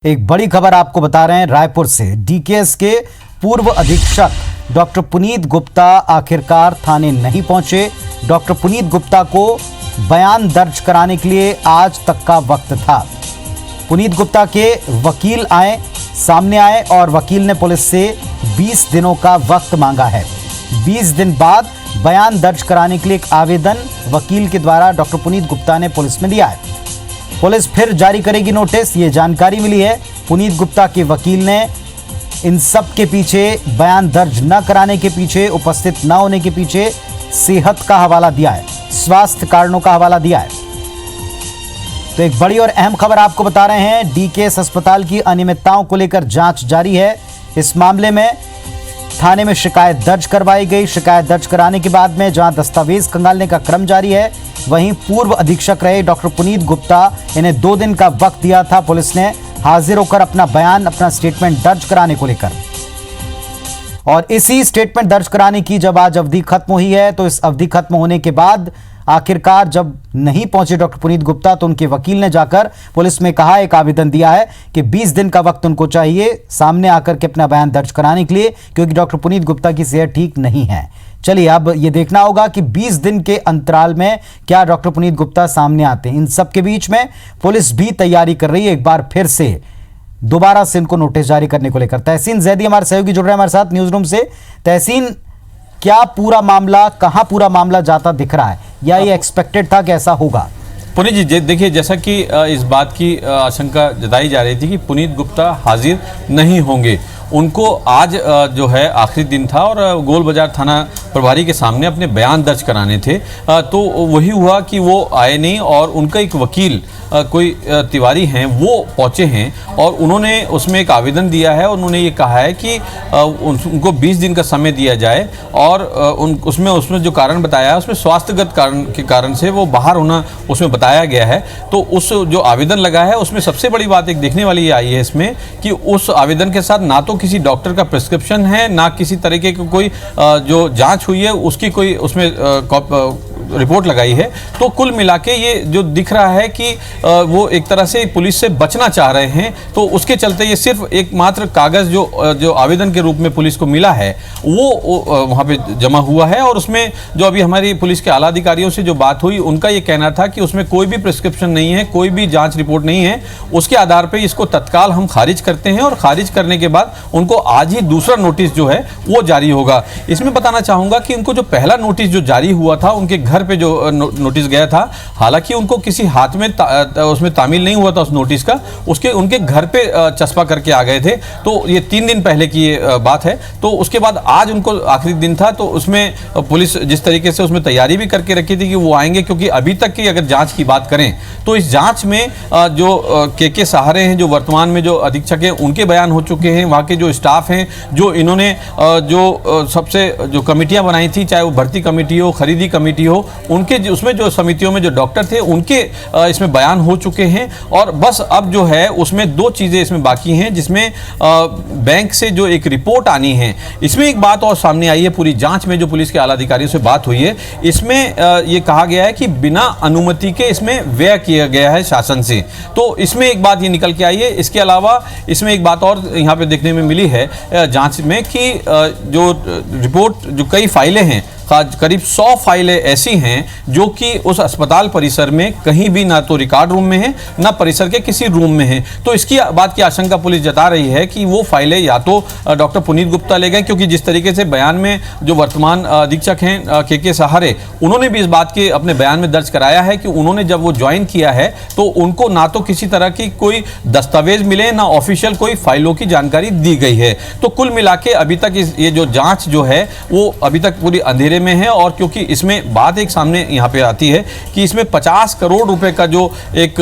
एक बड़ी खबर आपको बता रहे हैं रायपुर से। डीकेएस के पूर्व अधीक्षक डॉक्टर पुनीत गुप्ता आखिरकार थाने नहीं पहुंचे। डॉक्टर पुनीत गुप्ता को बयान दर्ज कराने के लिए आज तक का वक्त था। पुनीत गुप्ता के वकील सामने आए और वकील ने पुलिस से 20 दिनों का वक्त मांगा है। 20 दिन बाद बयान दर्ज कराने के लिए एक आवेदन वकील के द्वारा डॉक्टर पुनीत गुप्ता ने पुलिस में दिया है। पुलिस फिर जारी करेगी नोटिस, ये जानकारी मिली है। पुनीत गुप्ता के वकील ने इन सब के पीछे, बयान दर्ज न कराने के पीछे, उपस्थित न होने के पीछे सेहत का हवाला दिया है, स्वास्थ्य कारणों का हवाला दिया है। तो एक बड़ी और अहम खबर आपको बता रहे हैं। डीकेएस अस्पताल की अनियमितताओं को लेकर जांच जारी है। इस मामले में थाने में शिकायत दर्ज करवाई गई। शिकायत दर्ज कराने के बाद में जहां दस्तावेज खंगालने का क्रम जारी है, वहीं पूर्व अधीक्षक रहे डॉक्टर पुनीत गुप्ता, इन्हें 2 दिन का वक्त दिया था पुलिस ने हाजिर होकर अपना बयान, अपना स्टेटमेंट दर्ज कराने को लेकर। और इसी स्टेटमेंट दर्ज कराने की जब आज अवधि खत्म हुई है, तो इस अवधि खत्म होने के बाद आखिरकार जब नहीं पहुंचे डॉक्टर पुनीत गुप्ता, तो उनके वकील ने जाकर पुलिस में कहा, एक आवेदन दिया है कि 20 दिन का वक्त उनको चाहिए सामने आकर के अपना बयान दर्ज कराने के लिए, क्योंकि डॉक्टर पुनीत गुप्ता की सेहत ठीक नहीं है। चलिए अब ये देखना होगा कि 20 दिन के अंतराल में क्या डॉक्टर पुनीत गुप्ता सामने आते हैं। इन सब के बीच में पुलिस भी तैयारी कर रही है एक बार फिर से दोबारा से इनको नोटिस जारी करने को लेकर। तहसीन जैदी हमारे सहयोगी जुड़ रहे हैं हमारे साथ न्यूज रूम से। तहसीन, क्या पूरा मामला, कहां पूरा मामला जाता दिख रहा है, या ये एक्सपेक्टेड था कि ऐसा होगा? पुनीत जी, देखिए, जैसा कि इस बात की आशंका जताई जा रही थी कि पुनीत गुप्ता हाजिर नहीं होंगे। उनको आज जो है आखिरी दिन था और गोल बाजार थाना प्रभारी के सामने अपने बयान दर्ज कराने थे। तो वही हुआ कि वो आए नहीं और उनका एक वकील कोई तिवारी हैं, वो पहुँचे हैं और उन्होंने उसमें एक आवेदन दिया है। उन्होंने ये कहा है कि उनको 20 दिन का समय दिया जाए और उसमें जो कारण बताया है, उसमें स्वास्थ्यगत कारण के कारण से वो बाहर होना उसमें बताया गया है। तो उस जो आवेदन लगा है उसमें सबसे बड़ी बात एक देखने वाली ये आई है इसमें कि उस आवेदन के साथ ना तो किसी डॉक्टर का प्रिस्क्रिप्शन है, ना किसी तरीके की कोई जो जांच हुई है उसकी कोई उसमें रिपोर्ट लगाई है। तो कुल मिला के ये जो दिख रहा है कि वो एक तरह से पुलिस से बचना चाह रहे हैं। तो उसके चलते ये सिर्फ एकमात्र कागज जो आवेदन के रूप में पुलिस को मिला है वो वहाँ पे जमा हुआ है। और उसमें जो अभी हमारी पुलिस के आला अधिकारियों से जो बात हुई, उनका ये कहना था कि उसमें कोई भी प्रिस्क्रिप्शन नहीं है, कोई भी जाँच रिपोर्ट नहीं है। उसके आधार पर इसको तत्काल हम खारिज करते हैं और खारिज करने के बाद उनको आज ही दूसरा नोटिस जो है वो जारी होगा। इसमें बताना चाहूँगा कि उनको जो पहला नोटिस जो जारी हुआ था, उनके घर पे जो नोटिस गया था, हालांकि उनको किसी हाथ में उसमें तामील नहीं हुआ था उस नोटिस का, उनके घर पे चस्पा करके आ गए थे। तो ये 3 दिन पहले की ये बात है। तो उसके बाद आज उनको आखिरी दिन था, तो उसमें पुलिस जिस तरीके से उसमें तैयारी भी करके रखी थी कि वो आएंगे, क्योंकि अभी तक की अगर जांच की बात करें तो इस जांच में जो के सहारे हैं, जो वर्तमान में जो अधीक्षक हैं, उनके बयान हो चुके हैं। वहाँ के जो स्टाफ हैं, जो इन्होंने जो सबसे जो कमेटियाँ बनाई थी, चाहे वो भर्ती कमेटी हो, खरीदी कमेटी हो, उनके उसमें जो समितियों में जो डॉक्टर थे, उनके इसमें बयान हो चुके हैं। और बस अब जो है उसमें 2 चीज़ें इसमें बाकी हैं, जिसमें बैंक से जो एक रिपोर्ट आनी है। इसमें एक बात और सामने आई है, पूरी जांच में जो पुलिस के आला अधिकारियों से बात हुई है, इसमें ये कहा गया है कि बिना अनुमति के इसमें व्यय किया गया है शासन से। तो इसमें एक बात ये निकल के आई है। इसके अलावा इसमें एक बात और यहाँ पे देखने में मिली है जांच में कि जो रिपोर्ट, जो कई फाइलें हैं, करीब 100 फाइलें ऐसी हैं जो कि उस अस्पताल परिसर में कहीं भी ना तो रिकॉर्ड रूम में है, ना परिसर के किसी रूम में है। तो इसकी बात की आशंका पुलिस जता रही है कि वो फाइलें या तो डॉक्टर पुनीत गुप्ता ले गए, क्योंकि जिस तरीके से बयान में जो वर्तमान अधीक्षक हैं के सहारे, उन्होंने भी इस बात के अपने बयान में दर्ज कराया है कि उन्होंने जब वो ज्वाइन किया है तो उनको ना तो किसी तरह की कोई दस्तावेज मिले, ना ऑफिशियल कोई फाइलों की जानकारी दी गई है। तो कुल मिला के अभी तक ये जो जाँच जो है वो अभी तक पूरी अंधेरे में है। और क्योंकि इसमें बात एक सामने यहाँ पे आती है कि इसमें 50 करोड़ रुपए का जो एक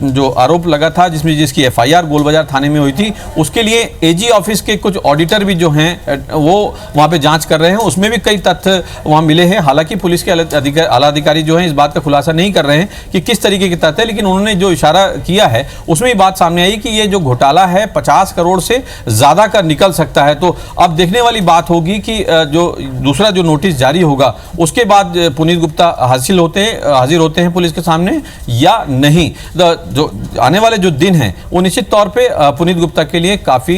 जो आरोप लगा था, जिसकी एफआईआर गोल बाजार थाने में हुई थी, उसके लिए एजी ऑफिस के कुछ ऑडिटर भी जो हैं वो वहाँ पे जांच कर रहे हैं। उसमें भी कई तथ्य वहाँ मिले हैं। हालांकि पुलिस के आला अधिकारी जो हैं इस बात का खुलासा नहीं कर रहे हैं कि किस तरीके के तथ्य, लेकिन उन्होंने जो इशारा किया है उसमें बात सामने आई कि ये जो घोटाला है 50 करोड़ से ज़्यादा का निकल सकता है। तो अब देखने वाली बात होगी कि जो दूसरा जो नोटिस जारी जारी होगा उसके बाद पुनीत गुप्ता हाजिर होते हैं पुलिस के सामने या नहीं। जो आने वाले जो दिन हैं वो निश्चित तौर पे पुनीत गुप्ता के लिए काफी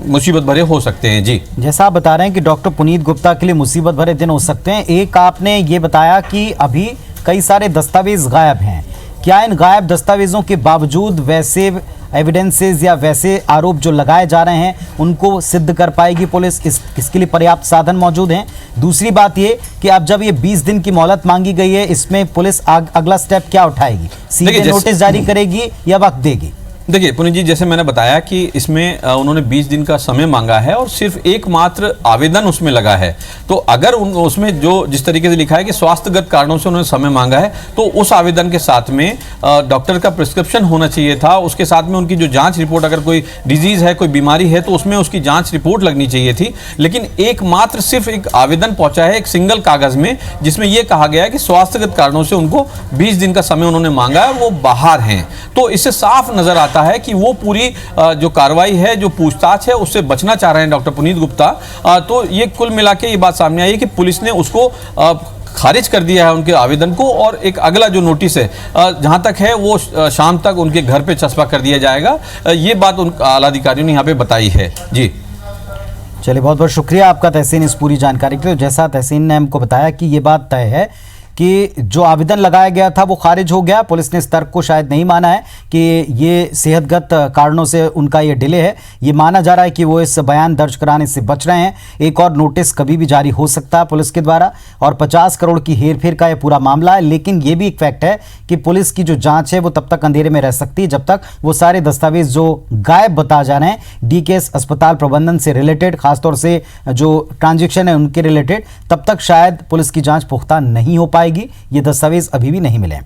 मुसीबत भरे हो सकते हैं। जी, जैसा आप बता रहे हैं कि डॉक्टर पुनीत गुप्ता के लिए मुसीबत भरे दिन हो सकते हैं, एक आपने ये बताया कि अभी कई सारे दस्तावेज गायब हैं। क्या इन गायब दस्तावेजों के बावजूद वैसे एविडेंसेस या वैसे आरोप जो लगाए जा रहे हैं उनको सिद्ध कर पाएगी पुलिस? इसके लिए पर्याप्त साधन मौजूद हैं? दूसरी बात ये कि अब जब ये 20 दिन की मोहलत मांगी गई है, इसमें पुलिस अगला स्टेप क्या उठाएगी? सीधे नोटिस जारी करेगी या वक्त देगी? देखिए पुनीत जी, जैसे मैंने बताया कि इसमें उन्होंने 20 दिन का समय मांगा है और सिर्फ एकमात्र आवेदन उसमें लगा है। तो अगर उसमें जो जिस तरीके से लिखा है कि स्वास्थ्यगत कारणों से उन्होंने समय मांगा है, तो उस आवेदन के साथ में डॉक्टर का प्रिस्क्रिप्शन होना चाहिए था। उसके साथ में उनकी जो जांच रिपोर्ट, अगर कोई डिजीज है, कोई बीमारी है, तो उसमें उसकी जांच रिपोर्ट लगनी चाहिए थी। लेकिन एकमात्र सिर्फ एक आवेदन पहुंचा है, एक सिंगल कागज में, जिसमें यह कहा गया है कि स्वास्थ्यगत कारणों से उनको 20 दिन का समय उन्होंने मांगा है, वो बाहर हैं। तो इससे साफ नजर आता है कि वो पूरी जो कार्रवाई है, जो पूछताछ है, उससे बचना चाह रहे हैं डॉक्टर पुनीत गुप्ता। तो ये कुल मिला के ये बात सामने आई है कि पुलिस ने उसको खारिज कर दिया है, उनके आवेदन को, और एक अगला जो नोटिस है जहां तक है वो शाम तक उनके घर पे चस्पा कर दिया जाएगा। ये बात उन आला अधिकारियों ने यहाँ पे बताई है। जी चलिए, बहुत बहुत शुक्रिया आपका तहसीन इस पूरी जानकारी के लिए। जैसा तहसीन ने हमको बताया कि ये बात तय है कि जो आवेदन लगाया गया था वो खारिज हो गया। पुलिस ने इस तर्क को शायद नहीं माना है कि ये सेहतगत कारणों से उनका ये डिले है। ये माना जा रहा है कि वो इस बयान दर्ज कराने से बच रहे हैं। एक और नोटिस कभी भी जारी हो सकता है पुलिस के द्वारा, और 50 करोड़ की हेरफेर का ये पूरा मामला है। लेकिन ये भी एक फैक्ट है कि पुलिस की जो जांच है वो तब तक अंधेरे में रह सकती है जब तक वो सारे दस्तावेज जो गायब बता जा रहे हैं डीकेएस अस्पताल प्रबंधन से रिलेटेड, खासतौर से जो ट्रांजेक्शन है उनके रिलेटेड, तब तक शायद पुलिस की जांच पुख्ता नहीं हो पाएगी। ये दस्तावेज अभी भी नहीं मिले।